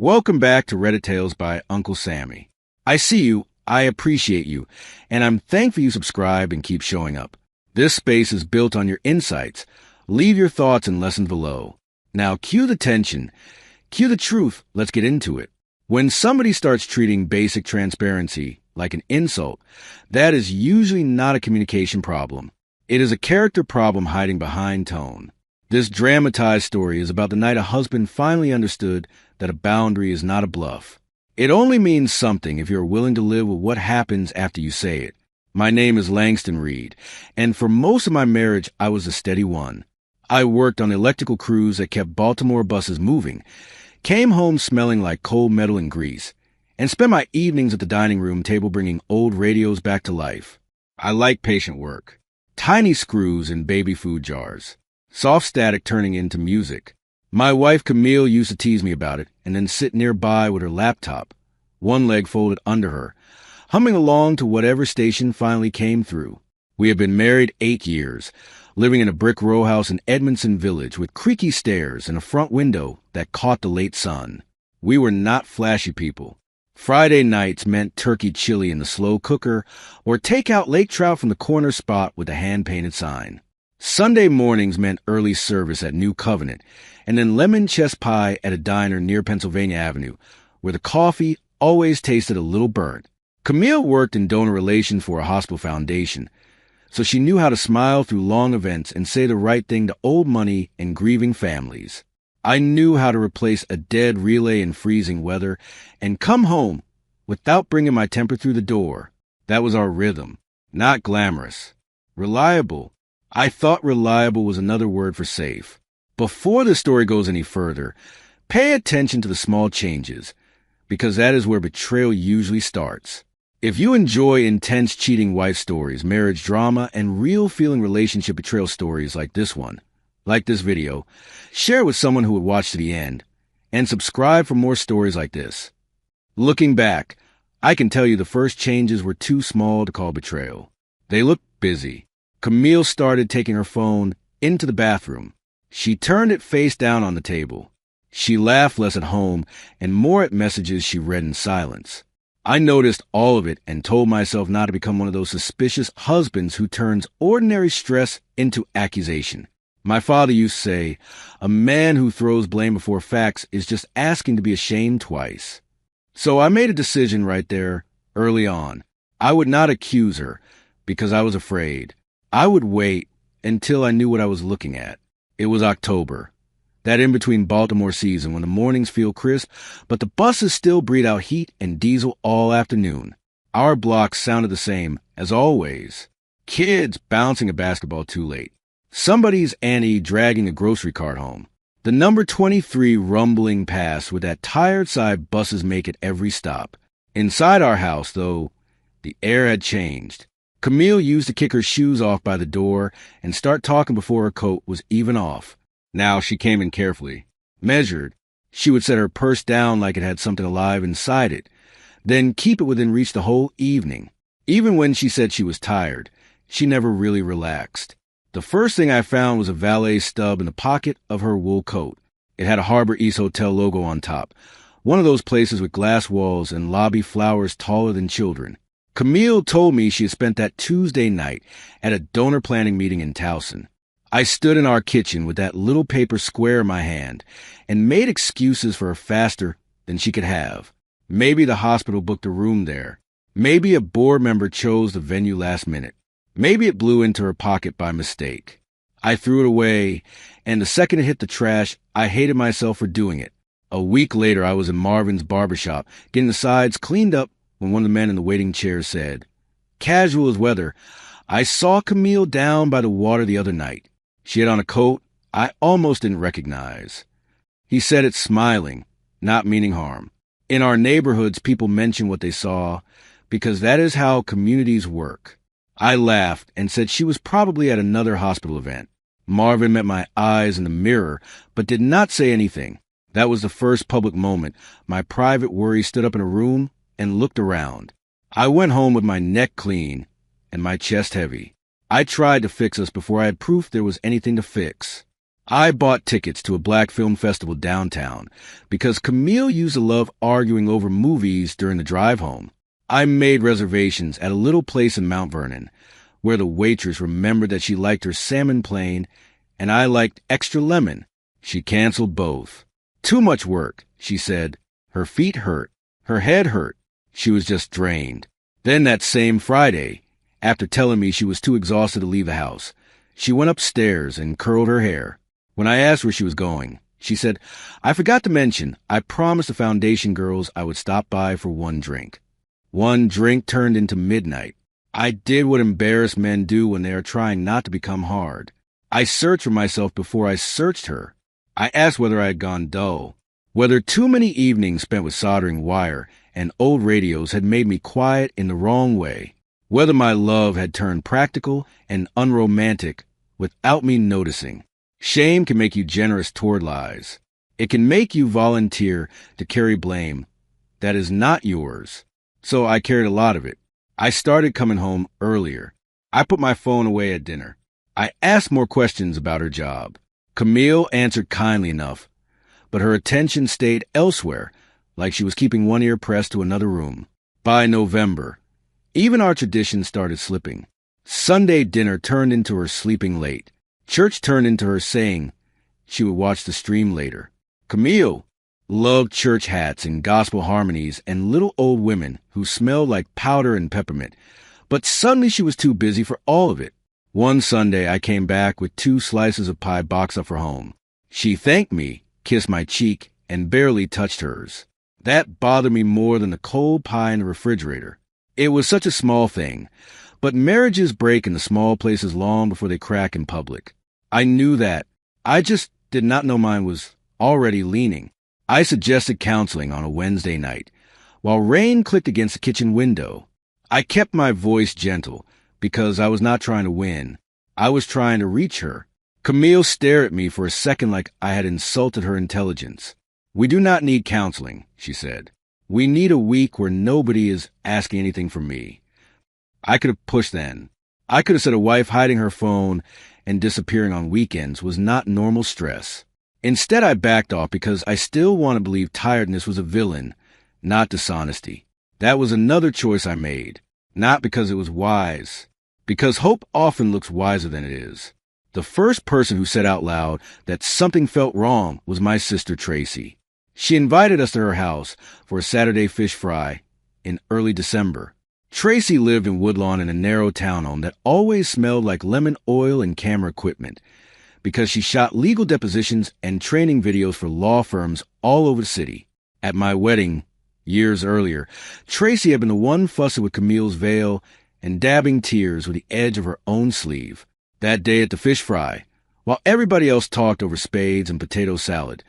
Welcome back to Reddit Tales by Uncle Sammy. I see you, I appreciate you, and I'm thankful you subscribe and keep showing up. This space is built on your insights. Leave your thoughts and lessons below. Now cue the tension. Cue the truth. Let's get into it. When somebody starts treating basic transparency like an insult, that is usually not a communication problem. It is a character problem hiding behind tone. This dramatized story is about the night a husband finally understood that a boundary is not a bluff. It only means something if you're willing to live with what happens after you say it. My name is Langston Reed, and for most of my marriage, I was a steady one. I worked on electrical crews that kept Baltimore buses moving, came home smelling like cold metal and grease, and spent my evenings at the dining room table bringing old radios back to life. I like patient work. Tiny screws in baby food jars. Soft static turning into music. My wife Camille used to tease me about it and then sit nearby with her laptop, one leg folded under her, humming along to whatever station finally came through. We had been married 8 years, living in a brick row house in Edmondson Village with creaky stairs and a front window that caught the late sun. We were not flashy people. Friday nights meant turkey chili in the slow cooker or take out lake trout from the corner spot with a hand-painted sign. Sunday mornings meant early service at New Covenant, and then lemon chess pie at a diner near Pennsylvania Avenue, where the coffee always tasted a little burnt. Camille worked in donor relations for a hospital foundation, so she knew how to smile through long events and say the right thing to old money and grieving families. I knew how to replace a dead relay in freezing weather and come home without bringing my temper through the door. That was our rhythm. Not glamorous. Reliable. I thought reliable was another word for safe. Before the story goes any further, pay attention to the small changes, because that is where betrayal usually starts. If you enjoy intense cheating wife stories, marriage drama, and real feeling relationship betrayal stories like this one, like this video, share it with someone who would watch to the end, and subscribe for more stories like this. Looking back, I can tell you the first changes were too small to call betrayal. They looked busy. Camille started taking her phone into the bathroom. She turned it face down on the table. She laughed less at home and more at messages she read in silence. I noticed all of it and told myself not to become one of those suspicious husbands who turns ordinary stress into accusation. My father used to say, a man who throws blame before facts is just asking to be ashamed twice. So I made a decision right there, early on. I would not accuse her because I was afraid. I would wait until I knew what I was looking at. It was October, that in-between Baltimore season when the mornings feel crisp, but the buses still breathe out heat and diesel all afternoon. Our blocks sounded the same, as always. Kids bouncing a basketball too late. Somebody's auntie dragging a grocery cart home. The number 23 rumbling past with that tired side buses make at every stop. Inside our house, though, the air had changed. Camille used to kick her shoes off by the door and start talking before her coat was even off. Now she came in carefully, measured. She would set her purse down like it had something alive inside it, then keep it within reach the whole evening. Even when she said she was tired, she never really relaxed. The first thing I found was a valet stub in the pocket of her wool coat. It had a Harbor East Hotel logo on top, one of those places with glass walls and lobby flowers taller than children. Camille told me she had spent that Tuesday night at a donor planning meeting in Towson. I stood in our kitchen with that little paper square in my hand and made excuses for her faster than she could have. Maybe the hospital booked a room there. Maybe a board member chose the venue last minute. Maybe it blew into her pocket by mistake. I threw it away, and the second it hit the trash, I hated myself for doing it. A week later, I was in Marvin's barbershop, getting the sides cleaned up when one of the men in the waiting chair said, casual as weather, I saw Camille down by the water the other night. She had on a coat I almost didn't recognize. He said it smiling, not meaning harm. In our neighborhoods, people mention what they saw because that is how communities work. I laughed and said she was probably at another hospital event. Marvin met my eyes in the mirror, but did not say anything. That was the first public moment. My private worry stood up in a room and looked around. I went home with my neck clean and my chest heavy. I tried to fix us before I had proof there was anything to fix. I bought tickets to a black film festival downtown because Camille used to love arguing over movies during the drive home. I made reservations at a little place in Mount Vernon where the waitress remembered that she liked her salmon plain and I liked extra lemon. She canceled both. Too much work, she said. Her feet hurt. Her head hurt. She was just drained. Then that same Friday, after telling me she was too exhausted to leave the house, she went upstairs and curled her hair. When I asked where she was going, she said, "I forgot to mention, I promised the foundation girls I would stop by for one drink." One drink turned into midnight. I did what embarrassed men do when they are trying not to become hard. I searched for myself before I searched her. I asked whether I had gone dull, whether too many evenings spent with soldering wire and old radios had made me quiet in the wrong way, whether my love had turned practical and unromantic without me noticing. Shame can make you generous toward lies. It can make you volunteer to carry blame that is not yours. So I carried a lot of it. I started coming home earlier. I put my phone away at dinner. I asked more questions about her job. Camille answered kindly enough, but her attention stayed elsewhere, like she was keeping one ear pressed to another room. By November, even our traditions started slipping. Sunday dinner turned into her sleeping late. Church turned into her saying she would watch the stream later. Camille loved church hats and gospel harmonies and little old women who smelled like powder and peppermint, but suddenly she was too busy for all of it. One Sunday I came back with 2 slices of pie boxed up for home. She thanked me, kissed my cheek, and barely touched hers. That bothered me more than the cold pie in the refrigerator. It was such a small thing, but marriages break in the small places long before they crack in public. I knew that. I just did not know mine was already leaning. I suggested counseling on a Wednesday night, while rain clicked against the kitchen window. I kept my voice gentle, because I was not trying to win. I was trying to reach her. Camille stared at me for a second like I had insulted her intelligence. "We do not need counseling," she said. "We need a week where nobody is asking anything from me." I could have pushed then. I could have said a wife hiding her phone and disappearing on weekends was not normal stress. Instead, I backed off because I still want to believe tiredness was a villain, not dishonesty. That was another choice I made, not because it was wise, because hope often looks wiser than it is. The first person who said out loud that something felt wrong was my sister Tracy. She invited us to her house for a Saturday fish fry in early December. Tracy lived in Woodlawn in a narrow townhome that always smelled like lemon oil and camera equipment because she shot legal depositions and training videos for law firms all over the city. At my wedding, years earlier, Tracy had been the one fussing with Camille's veil and dabbing tears with the edge of her own sleeve. That day at the fish fry, while everybody else talked over spades and potato salad,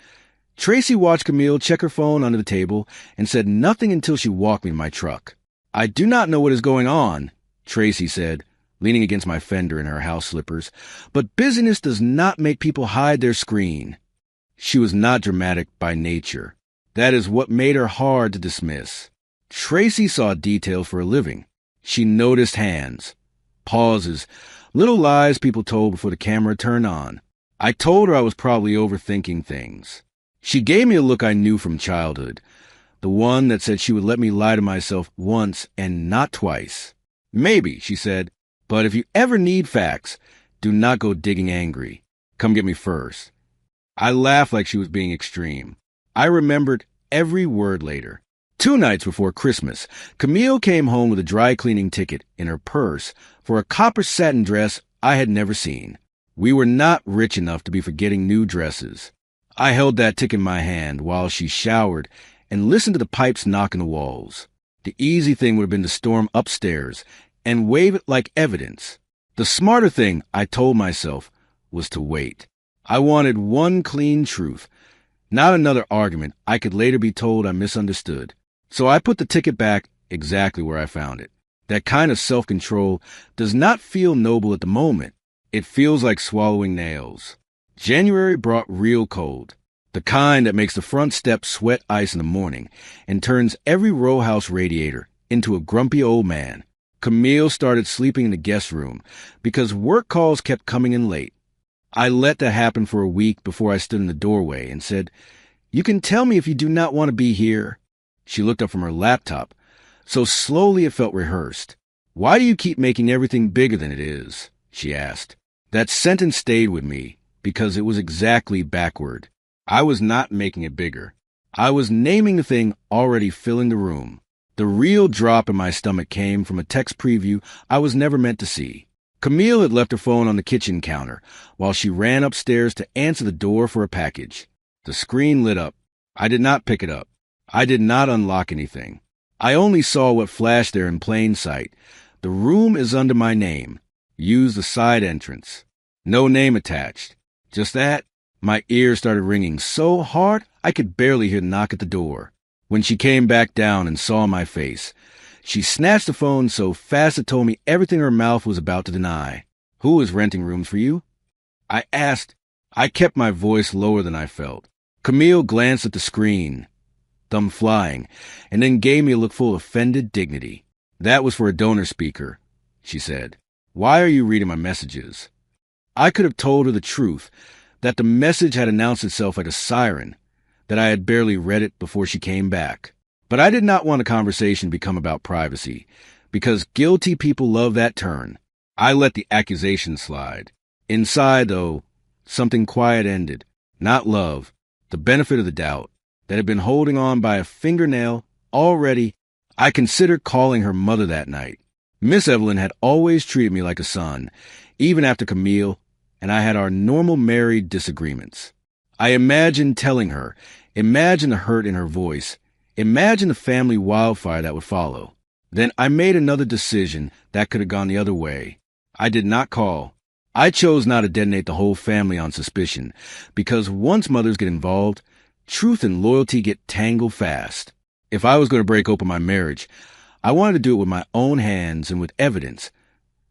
Tracy watched Camille check her phone under the table and said nothing until she walked me to my truck. "I do not know what is going on," Tracy said, leaning against my fender in her house slippers, "but busyness does not make people hide their screen." She was not dramatic by nature. That is what made her hard to dismiss. Tracy saw detail for a living. She noticed hands, pauses, little lies people told before the camera turned on. I told her I was probably overthinking things. She gave me a look I knew from childhood, the one that said she would let me lie to myself once and not twice. "Maybe," she said, "but if you ever need facts, do not go digging angry. Come get me first." I laughed like she was being extreme. I remembered every word later. 2 nights before Christmas, Camille came home with a dry cleaning ticket in her purse for a copper satin dress I had never seen. We were not rich enough to be forgetting new dresses. I held that ticket in my hand while she showered and listened to the pipes knock in the walls. The easy thing would have been to storm upstairs and wave it like evidence. The smarter thing, I told myself, was to wait. I wanted one clean truth, not another argument I could later be told I misunderstood. So I put the ticket back exactly where I found it. That kind of self-control does not feel noble at the moment. It feels like swallowing nails. January brought real cold. The kind that makes the front step sweat ice in the morning and turns every row house radiator into a grumpy old man. Camille started sleeping in the guest room because work calls kept coming in late. I let that happen for a week before I stood in the doorway and said, "You can tell me if you do not want to be here." She looked up from her laptop, so slowly it felt rehearsed. "Why do you keep making everything bigger than it is?" she asked. That sentence stayed with me because it was exactly backward. I was not making it bigger. I was naming the thing already filling the room. The real drop in my stomach came from a text preview I was never meant to see. Camille had left her phone on the kitchen counter while she ran upstairs to answer the door for a package. The screen lit up. I did not pick it up. I did not unlock anything. I only saw what flashed there in plain sight. The room is under my name. Use the side entrance. No name attached. Just that. My ears started ringing so hard I could barely hear the knock at the door. When she came back down and saw my face, she snatched the phone so fast it told me everything her mouth was about to deny. "Who is renting rooms for you?" I asked. I kept my voice lower than I felt. Camille glanced at the screen, thumb flying, and then gave me a look full of offended dignity. "That was for a donor speaker," she said. "Why are you reading my messages?" I could have told her the truth, that the message had announced itself like a siren, that I had barely read it before she came back. But I did not want a conversation become about privacy, because guilty people love that turn. I let the accusation slide. Inside, though, something quiet ended. Not love, the benefit of the doubt, that had been holding on by a fingernail already. I considered calling her mother that night. Miss Evelyn had always treated me like a son, even after Camille and I had our normal married disagreements. I imagined telling her, imagine the hurt in her voice, imagine the family wildfire that would follow. Then I made another decision that could have gone the other way. I did not call. I chose not to detonate the whole family on suspicion, because once mothers get involved, truth and loyalty get tangled fast. If I was going to break open my marriage, I wanted to do it with my own hands and with evidence,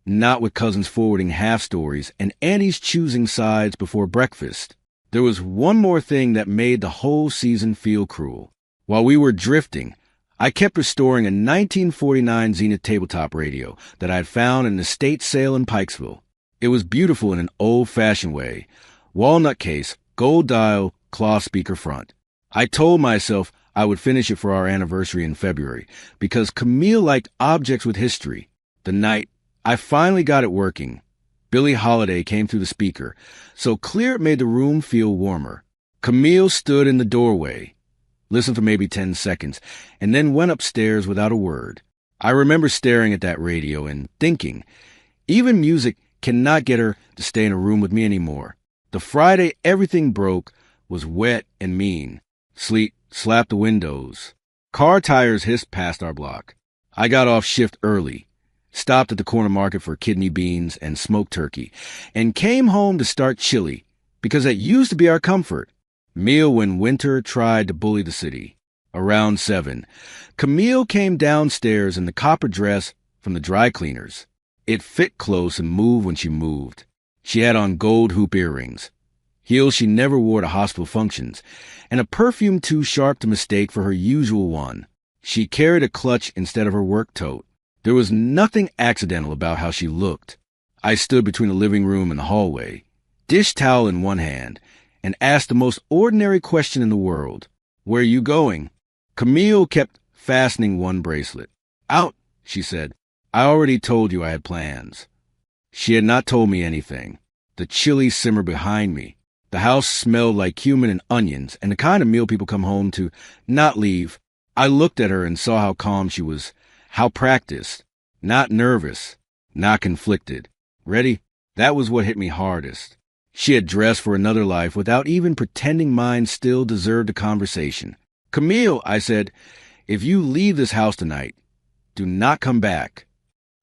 not with cousins forwarding half-stories and aunties choosing sides before breakfast. There was one more thing that made the whole season feel cruel. While we were drifting, I kept restoring a 1949 Zenith tabletop radio that I had found in an estate sale in Pikesville. It was beautiful in an old-fashioned way. Walnut case, gold dial, cloth speaker front. I told myself I would finish it for our anniversary in February because Camille liked objects with history. The night I finally got it working, Billie Holiday came through the speaker, so clear it made the room feel warmer. Camille stood in the doorway, listened for maybe 10 seconds, and then went upstairs without a word. I remember staring at that radio and thinking, even music cannot get her to stay in a room with me anymore. The Friday everything broke was wet and mean. Sleet slapped the windows. Car tires hissed past our block. I got off shift early, stopped at the corner market for kidney beans and smoked turkey, and came home to start chili, because that used to be our comfort. Meal when winter tried to bully the city. Around 7, Camille came downstairs in the copper dress from the dry cleaners. It fit close and moved when she moved. She had on gold hoop earrings, heels she never wore to hospital functions, and a perfume too sharp to mistake for her usual one. She carried a clutch instead of her work tote. There was nothing accidental about how she looked. I stood between the living room and the hallway, dish towel in one hand, and asked the most ordinary question in the world. "Where are you going?" Camille kept fastening one bracelet. "Out," she said. "I already told you I had plans." She had not told me anything. The chili simmered behind me. The house smelled like cumin and onions, and the kind of meal people come home to, not leave. I looked at her and saw how calm she was, how practiced, not nervous, not conflicted. Ready? That was what hit me hardest. She had dressed for another life without even pretending mine still deserved a conversation. "Camille," I said, "if you leave this house tonight, do not come back."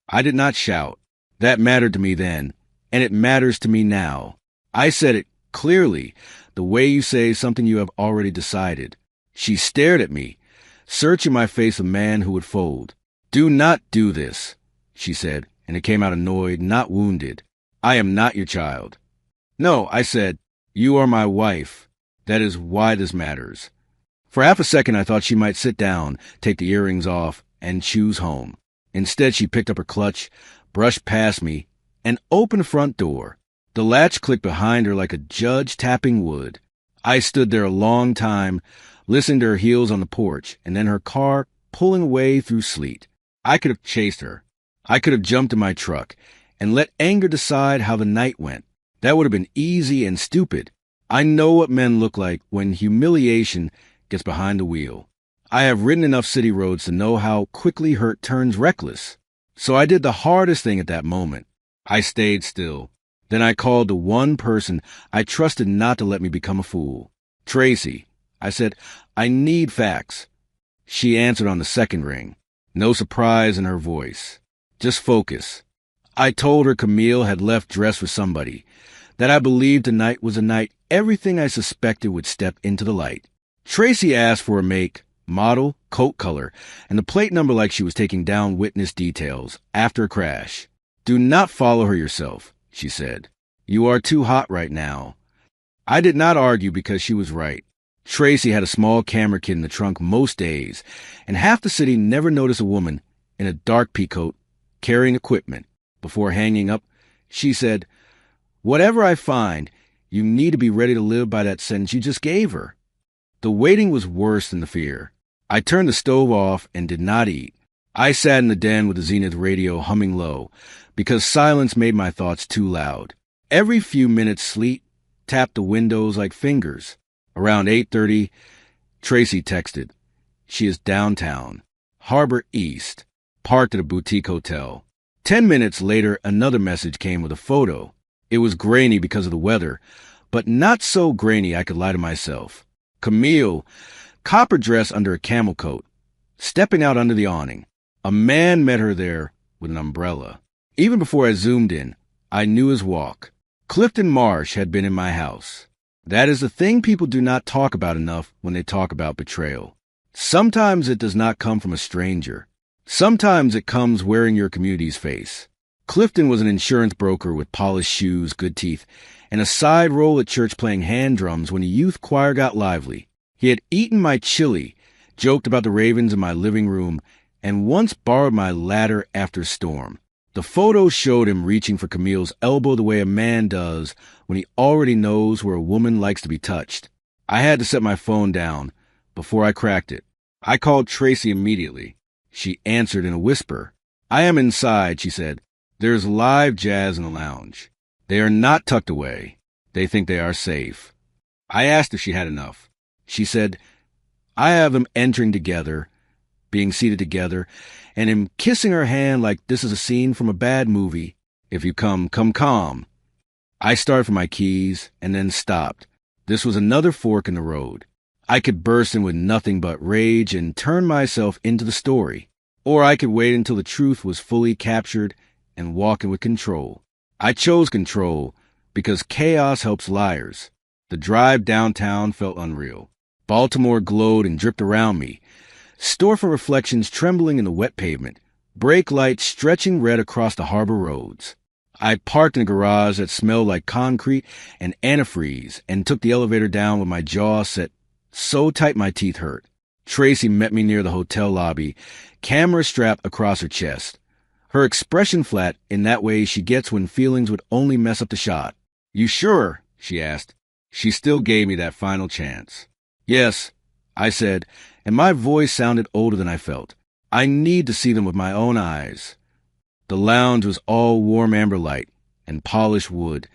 I did not shout. That mattered to me then, and it matters to me now. I said it clearly, the way you say something you have already decided. She stared at me, searching my face a man who would fold. "Do not do this," she said, and it came out annoyed, not wounded. "I am not your child." "No," I said, "you are my wife. That is why this matters." For half a second I thought she might sit down, take the earrings off, and choose home. Instead she picked up her clutch, brushed past me, and opened the front door. The latch clicked behind her like a judge tapping wood. I stood there a long time, listening to her heels on the porch, and then her car pulling away through sleet. I could have chased her. I could have jumped in my truck and let anger decide how the night went. That would have been easy and stupid. I know what men look like when humiliation gets behind the wheel. I have ridden enough city roads to know how quickly hurt turns reckless. So I did the hardest thing at that moment. I stayed still. Then I called the one person I trusted not to let me become a fool. Tracy. I said, I need facts. She answered on the second ring. No surprise in her voice. Just focus. I told her Camille had left dressed with somebody, that I believed tonight was a night everything I suspected would step into the light. Tracy asked for a make, model, coat color, and the plate number like she was taking down witness details after a crash. Do not follow her yourself, she said. You are too hot right now. I did not argue because she was right. Tracy had a small camera kit in the trunk most days, and half the city never noticed a woman in a dark peacoat carrying equipment. Before hanging up, she said, whatever I find, you need to be ready to live by that sentence you just gave her. The waiting was worse than the fear. I turned the stove off and did not eat. I sat in the den with the Zenith radio humming low, because silence made my thoughts too loud. Every few minutes, sleet tapped the windows like fingers. Around 8:30, Tracy texted. She is downtown, Harbor East, parked at a boutique hotel. 10 minutes later, another message came with a photo. It was grainy because of the weather, but not so grainy I could lie to myself. Camille, copper dress under a camel coat, stepping out under the awning. A man met her there with an umbrella. Even before I zoomed in, I knew his walk. Clifton Marsh had been in my house. That is the thing people do not talk about enough when they talk about betrayal. Sometimes it does not come from a stranger. Sometimes it comes wearing your community's face. Clifton was an insurance broker with polished shoes, good teeth, and a side role at church playing hand drums when the youth choir got lively. He had eaten my chili, joked about the ravens in my living room, and once borrowed my ladder after a storm. The photo showed him reaching for Camille's elbow the way a man does when he already knows where a woman likes to be touched. I had to set my phone down before I cracked it. I called Tracy immediately. She answered in a whisper. I am inside, she said. There's live jazz in the lounge. They are not tucked away. They think they are safe. I asked if she had enough. She said, I have them entering together, being seated together, and him kissing her hand like this is a scene from a bad movie. If you come calm. I started for my keys and then stopped. This was another fork in the road. I could burst in with nothing but rage and turn myself into the story. Or I could wait until the truth was fully captured and walk in with control. I chose control because chaos helps liars. The drive downtown felt unreal. Baltimore glowed and dripped around me. Storefront reflections trembling in the wet pavement. Brake lights stretching red across the harbor roads. I parked in a garage that smelled like concrete and antifreeze and took the elevator down with my jaw set so tight my teeth hurt. Tracy met me near the hotel lobby, camera strapped across her chest. Her expression flat in that way she gets when feelings would only mess up the shot. You sure? She asked. She still gave me that final chance. Yes, I said, and my voice sounded older than I felt. I need to see them with my own eyes. The lounge was all warm amber light and polished wood.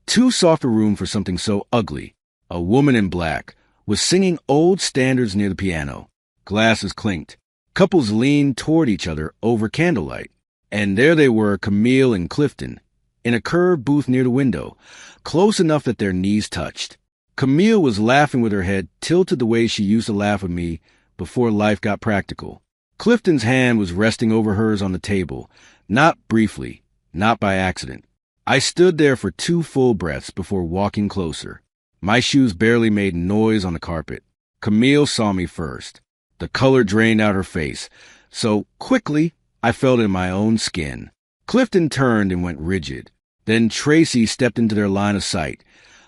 Too soft a room for something so ugly. A woman in black was singing old standards near the piano. Glasses clinked. Couples leaned toward each other over candlelight. And there they were, Camille and Clifton, in a curved booth near the window, close enough that their knees touched. Camille was laughing with her head tilted the way she used to laugh with me before life got practical. Clifton's hand was resting over hers on the table, not briefly, not by accident. I stood there for 2 full breaths before walking closer. My shoes barely made noise on the carpet. Camille saw me first. The color drained out her face, so quickly I felt it in my own skin. Clifton turned and went rigid. Then Tracy stepped into their line of sight,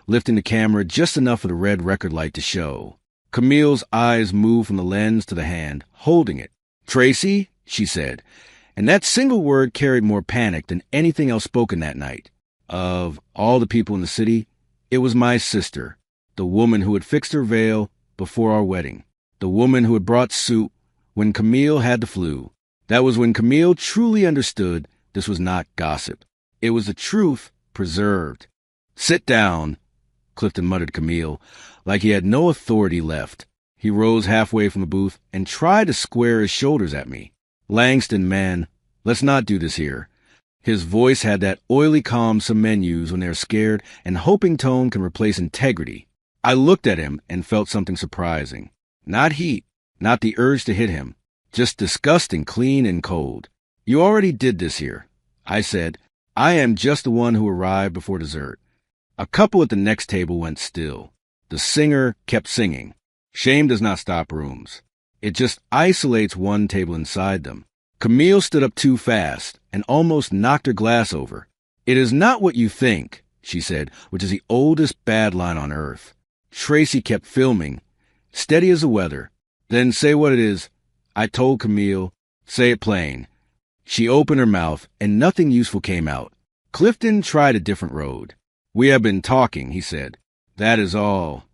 lifting the camera just enough for the red record light to show. Camille's eyes moved from the lens to the hand, holding it. Tracy, she said, and that single word carried more panic than anything else spoken that night. Of all the people in the city, it was my sister, the woman who had fixed her veil before our wedding, the woman who had brought soup when Camille had the flu. That was when Camille truly understood this was not gossip. It was the truth preserved. "Sit down," Clifton muttered to Camille, like he had no authority left. He rose halfway from the booth and tried to square his shoulders at me. "Langston, man, let's not do this here." His voice had that oily calm some men use when they're scared, and hoping tone can replace integrity. I looked at him and felt something surprising. Not heat, not the urge to hit him, just disgusting, clean and cold. "You already did this here," I said. "I am just the one who arrived before dessert." A couple at the next table went still. The singer kept singing. Shame does not stop rooms. It just isolates one table inside them. Camille stood up too fast and almost knocked her glass over. "It is not what you think," she said, which is the oldest bad line on earth. Tracy kept filming, steady as the weather. "Then say what it is." I told Camille, "Say it plain." She opened her mouth, and nothing useful came out. Clifton tried a different road. "We have been talking," he said. "That is all."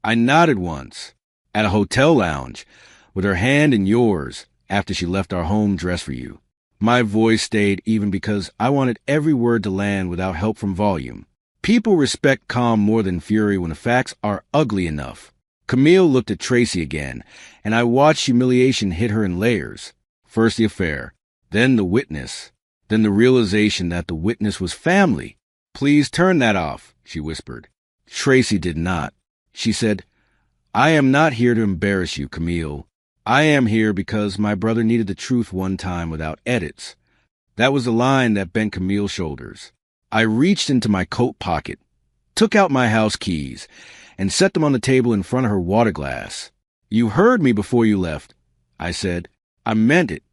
I nodded once. "At a hotel lounge, with her hand in yours, after she left our home dressed for you." My voice stayed even because I wanted every word to land without help from volume. People respect calm more than fury when the facts are ugly enough. Camille looked at Tracy again, and I watched humiliation hit her in layers. First the affair, then the witness, then the realization that the witness was family. "Please turn that off," she whispered. Tracy did not. She said, "I am not here to embarrass you, Camille. I am here because my brother needed the truth one time without edits." That was the line that bent Camille's shoulders. I reached into my coat pocket, took out my house keys, and set them on the table in front of her water glass. "You heard me before you left," I said. I meant it.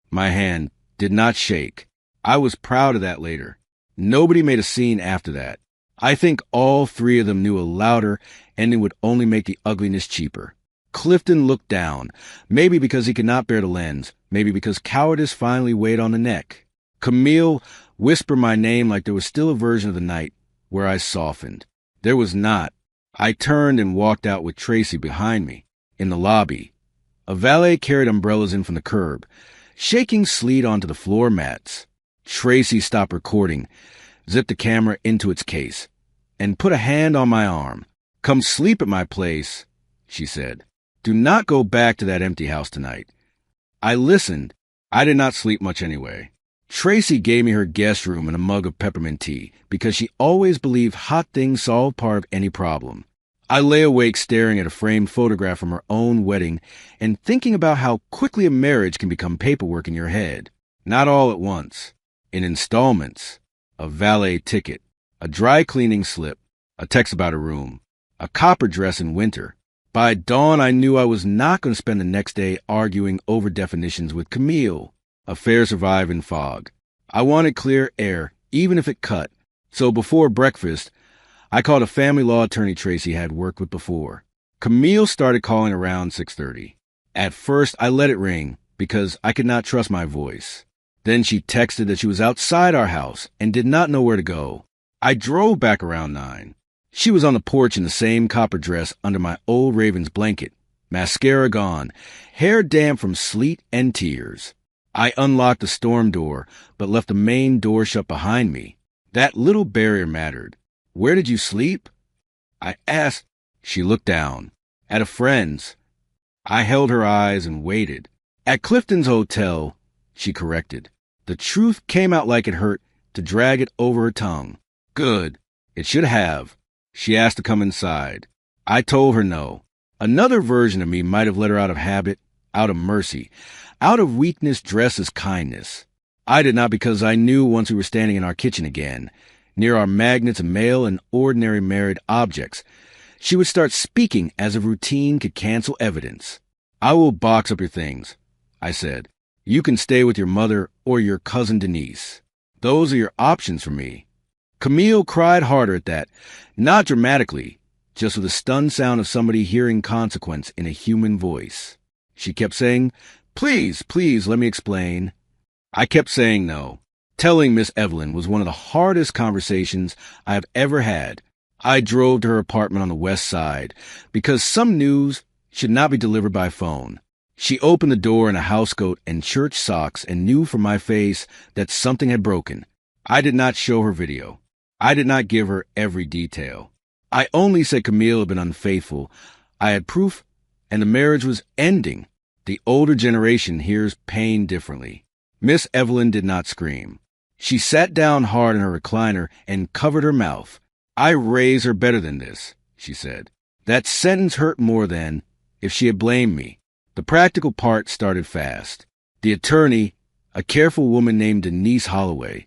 My hand did not shake. I was proud of that later. Nobody made a scene after that. I think all three of them knew a louder ending would only make the ugliness cheaper. Clifton looked down, maybe because he could not bear the lens, maybe because cowardice finally weighed on the neck. Camille whispered my name like there was still a version of the night where I softened. There was not. I turned and walked out with Tracy behind me. In the lobby, a valet carried umbrellas in from the curb, shaking sleet onto the floor mats. Tracy stopped recording, zipped the camera into its case, and put a hand on my arm. "Come sleep at my place," she said. "Do not go back to that empty house tonight." I listened. I did not sleep much anyway. Tracy gave me her guest room and a mug of peppermint tea because she always believed hot things solved part of any problem. I lay awake staring at a framed photograph from her own wedding and thinking about how quickly a marriage can become paperwork in your head. Not all at once. In installments. A valet ticket. A dry cleaning slip. A text about a room. A copper dress in winter. By dawn, I knew I was not going to spend the next day arguing over definitions with Camille. Affairs survive in fog. I wanted clear air, even if it cut. So before breakfast, I called a family law attorney Tracy had worked with before. Camille started calling around 6:30. At first, I let it ring because I could not trust my voice. Then she texted that she was outside our house and did not know where to go. I drove back around 9. She was on the porch in the same copper dress under my old Raven's blanket, mascara gone, hair damp from sleet and tears. I unlocked the storm door, but left the main door shut behind me. That little barrier mattered. "Where did you sleep?" I asked. She looked down. "At a friend's." I held her eyes and waited. "At Clifton's Hotel," she corrected. The truth came out like it hurt to drag it over her tongue. Good. It should have. She asked to come inside. I told her no. Another version of me might have let her out of habit, out of mercy, out of weakness dressed as kindness. I did not because I knew once we were standing in our kitchen again, near our magnets of male and ordinary married objects, she would start speaking as if routine could cancel evidence. "I will box up your things," I said. "You can stay with your mother or your cousin Denise. Those are your options for me." Camille cried harder at that, not dramatically, just with the stunned sound of somebody hearing consequence in a human voice. She kept saying, "Please, please, let me explain." I kept saying no. Telling Miss Evelyn was one of the hardest conversations I have ever had. I drove to her apartment on the west side because some news should not be delivered by phone. She opened the door in a housecoat and church socks and knew from my face that something had broken. I did not show her video. I did not give her every detail. I only said Camille had been unfaithful. I had proof, and the marriage was ending. The older generation hears pain differently. Miss Evelyn did not scream. She sat down hard in her recliner and covered her mouth. I raise her better than this, she said. That sentence hurt more than if she had blamed me. The practical part started fast. The attorney, a careful woman named Denise Holloway,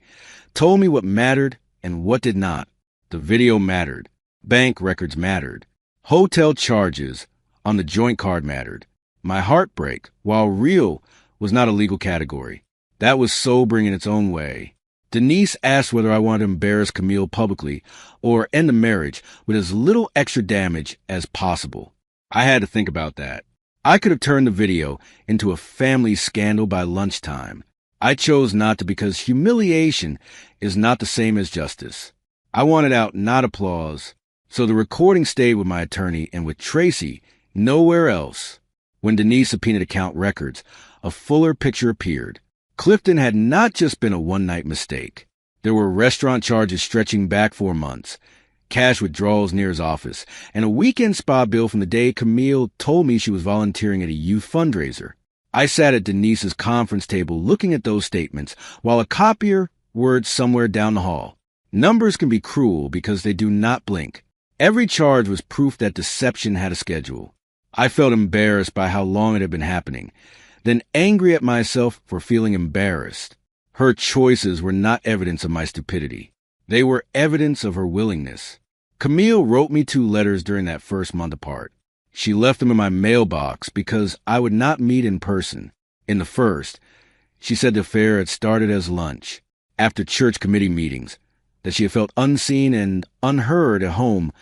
told me what mattered and what did not. The video mattered. Bank records mattered. Hotel charges on the joint card mattered. My heartbreak, while real, was not a legal category. That was sobering in its own way. Denise asked whether I wanted to embarrass Camille publicly or end the marriage with as little extra damage as possible. I had to think about that. I could have turned the video into a family scandal by lunchtime. I chose not to because humiliation is not the same as justice. I wanted out, not applause. So the recording stayed with my attorney and with Tracy, nowhere else. When Denise subpoenaed account records, a fuller picture appeared. Clifton had not just been a one-night mistake. There were restaurant charges stretching back 4 months, cash withdrawals near his office, and a weekend spa bill from the day Camille told me she was volunteering at a youth fundraiser. I sat at Denise's conference table looking at those statements while a copier worked somewhere down the hall. Numbers can be cruel because they do not blink. Every charge was proof that deception had a schedule. I felt embarrassed by how long it had been happening, then angry at myself for feeling embarrassed. Her choices were not evidence of my stupidity. They were evidence of her willingness. Camille wrote me 2 letters during that first month apart. She left them in my mailbox because I would not meet in person. In the first, she said the affair had started as lunch, after church committee meetings, that she had felt unseen and unheard at home,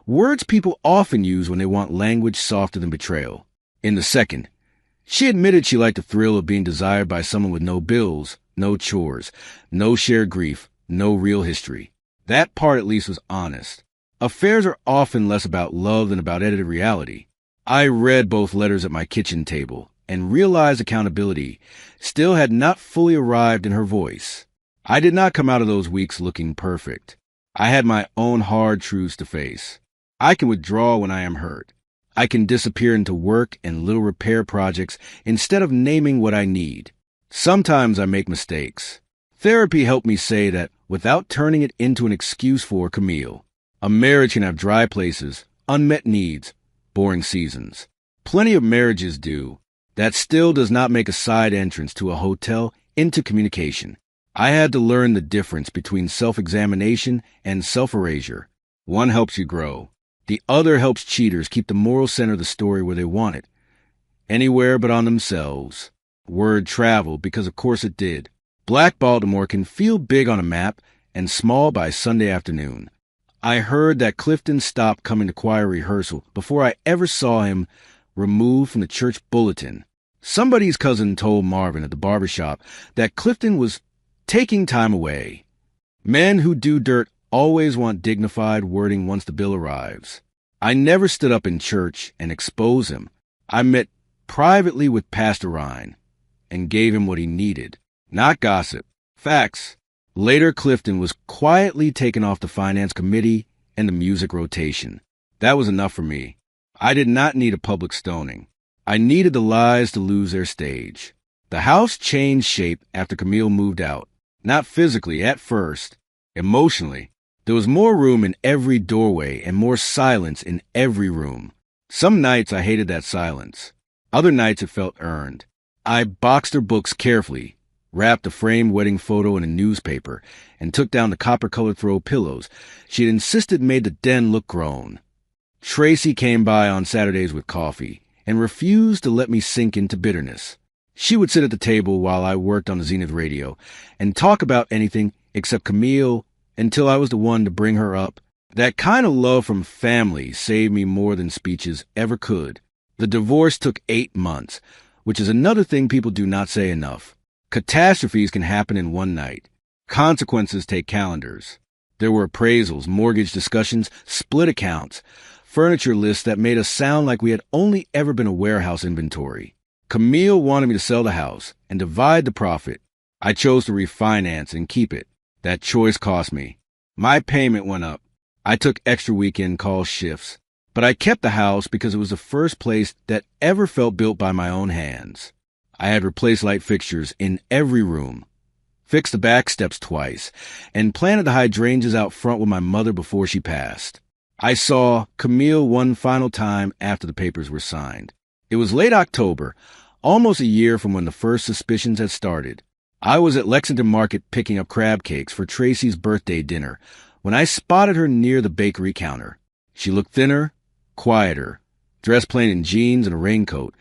words people often use when they want language softer than betrayal. In the second, she admitted she liked the thrill of being desired by someone with no bills, no chores, no shared grief, no real history. That part at least was honest. Affairs are often less about love than about edited reality. I read both letters at my kitchen table and realized accountability still had not fully arrived in her voice. I did not come out of those weeks looking perfect. I had my own hard truths to face. I can withdraw when I am hurt. I can disappear into work and little repair projects instead of naming what I need. Sometimes I make mistakes. Therapy helped me say that without turning it into an excuse for Camille. A marriage can have dry places, unmet needs, boring seasons. Plenty of marriages do. That still does not make a side entrance to a hotel into communication. I had to learn the difference between self-examination and self-erasure. One helps you grow. The other helps cheaters keep the moral center of the story where they want it. Anywhere but on themselves. Word traveled because of course it did. Black Baltimore can feel big on a map and small by Sunday afternoon. I heard that Clifton stopped coming to choir rehearsal before I ever saw him removed from the church bulletin. Somebody's cousin told Marvin at the barbershop that Clifton was taking time away. Men who do dirt always want dignified wording once the bill arrives. I never stood up in church and exposed him. I met privately with Pastor Ryan and gave him what he needed. Not gossip. Facts. Later, Clifton was quietly taken off the finance committee and the music rotation. That was enough for me. I did not need a public stoning. I needed the lies to lose their stage. The house changed shape after Camille moved out. Not physically at first. Emotionally. There was more room in every doorway and more silence in every room. Some nights I hated that silence. Other nights it felt earned. I boxed her books carefully, wrapped a framed wedding photo in a newspaper, and took down the copper-colored throw pillows she had insisted made the den look grown. Tracy came by on Saturdays with coffee and refused to let me sink into bitterness. She would sit at the table while I worked on the Zenith radio and talk about anything except Camille until I was the one to bring her up. That kind of love from family saved me more than speeches ever could. The divorce took 8 months, which is another thing people do not say enough. Catastrophes can happen in one night. Consequences take calendars. There were appraisals, mortgage discussions, split accounts, furniture lists that made us sound like we had only ever been a warehouse inventory. Camille wanted me to sell the house and divide the profit. I chose to refinance and keep it. That choice cost me. My payment went up. I took extra weekend call shifts. But I kept the house because it was the first place that ever felt built by my own hands. I had replaced light fixtures in every room, fixed the back steps twice, and planted the hydrangeas out front with my mother before she passed. I saw Camille one final time after the papers were signed. It was late October, almost a year from when the first suspicions had started. I was at Lexington Market picking up crab cakes for Tracy's birthday dinner when I spotted her near the bakery counter. She looked thinner, quieter, dressed plain in jeans and a raincoat,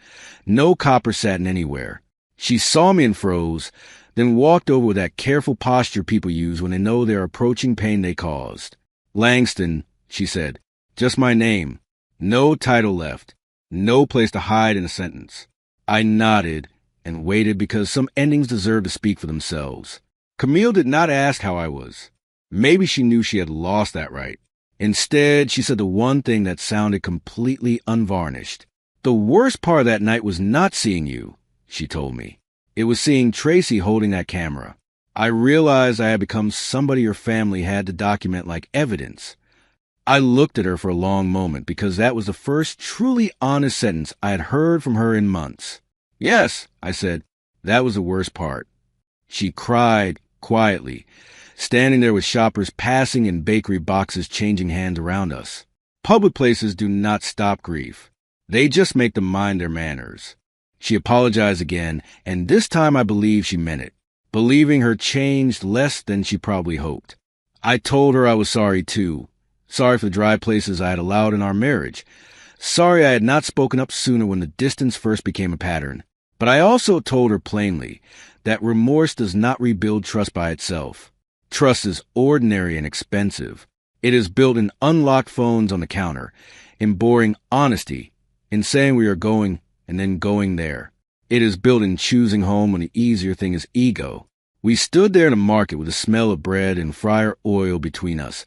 no copper satin anywhere. She saw me and froze, then walked over with that careful posture people use when they know they're approaching pain they caused. "Langston," she said, "just my name. No title left. No place to hide in a sentence." I nodded and waited because some endings deserve to speak for themselves. Camille did not ask how I was. Maybe she knew she had lost that right. Instead, she said the one thing that sounded completely unvarnished. "The worst part of that night was not seeing you," she told me. "It was seeing Tracy holding that camera. I realized I had become somebody your family had to document like evidence." I looked at her for a long moment because that was the first truly honest sentence I had heard from her in months. "Yes," I said, "that was the worst part." She cried quietly, standing there with shoppers passing and bakery boxes changing hands around us. Public places do not stop grief. They just make them mind their manners. She apologized again, and this time I believe she meant it, believing her changed less than she probably hoped. I told her I was sorry too. Sorry for the dry places I had allowed in our marriage. Sorry I had not spoken up sooner when the distance first became a pattern. But I also told her plainly that remorse does not rebuild trust by itself. Trust is ordinary and expensive. It is built in unlocked phones on the counter, in boring honesty, in saying we are going and then going there. It is built in choosing home when the easier thing is ego. We stood there in a market with the smell of bread and fryer oil between us,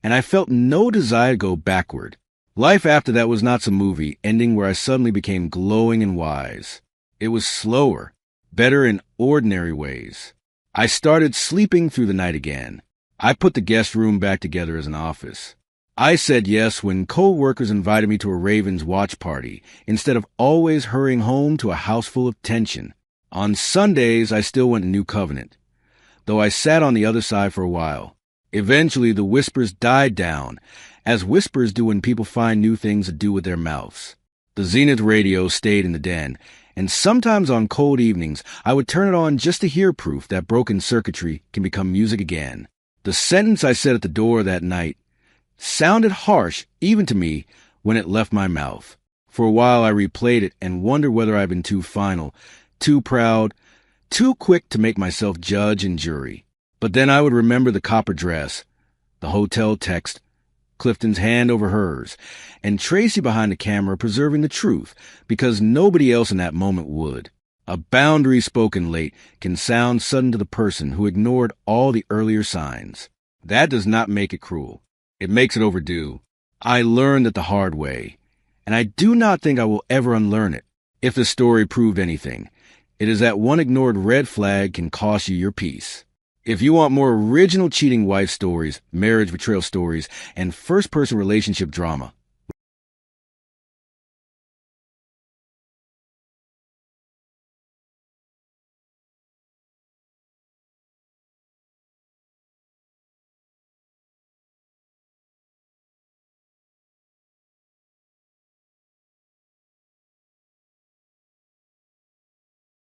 and I felt no desire to go backward. Life after that was not some movie ending where I suddenly became glowing and wise. It was slower, better in ordinary ways. I started sleeping through the night again. I put the guest room back together as an office. I said yes when co-workers invited me to a Ravens watch party instead of always hurrying home to a house full of tension. On Sundays, I still went to New Covenant, though I sat on the other side for a while. Eventually, the whispers died down, as whispers do when people find new things to do with their mouths. The Zenith radio stayed in the den, and sometimes on cold evenings, I would turn it on just to hear proof that broken circuitry can become music again. The sentence I said at the door that night sounded harsh, even to me, when it left my mouth. For a while, I replayed it and wondered whether I'd been too final, too proud, too quick to make myself judge and jury. But then I would remember the copper dress, the hotel text, Clifton's hand over hers, and Tracy behind the camera preserving the truth because nobody else in that moment would. A boundary spoken late can sound sudden to the person who ignored all the earlier signs. That does not make it cruel. It makes it overdue. I learned it the hard way, and I do not think I will ever unlearn it. If the story proved anything, it is that one ignored red flag can cost you your peace. If you want more original cheating wife stories, marriage betrayal stories, and first-person relationship drama,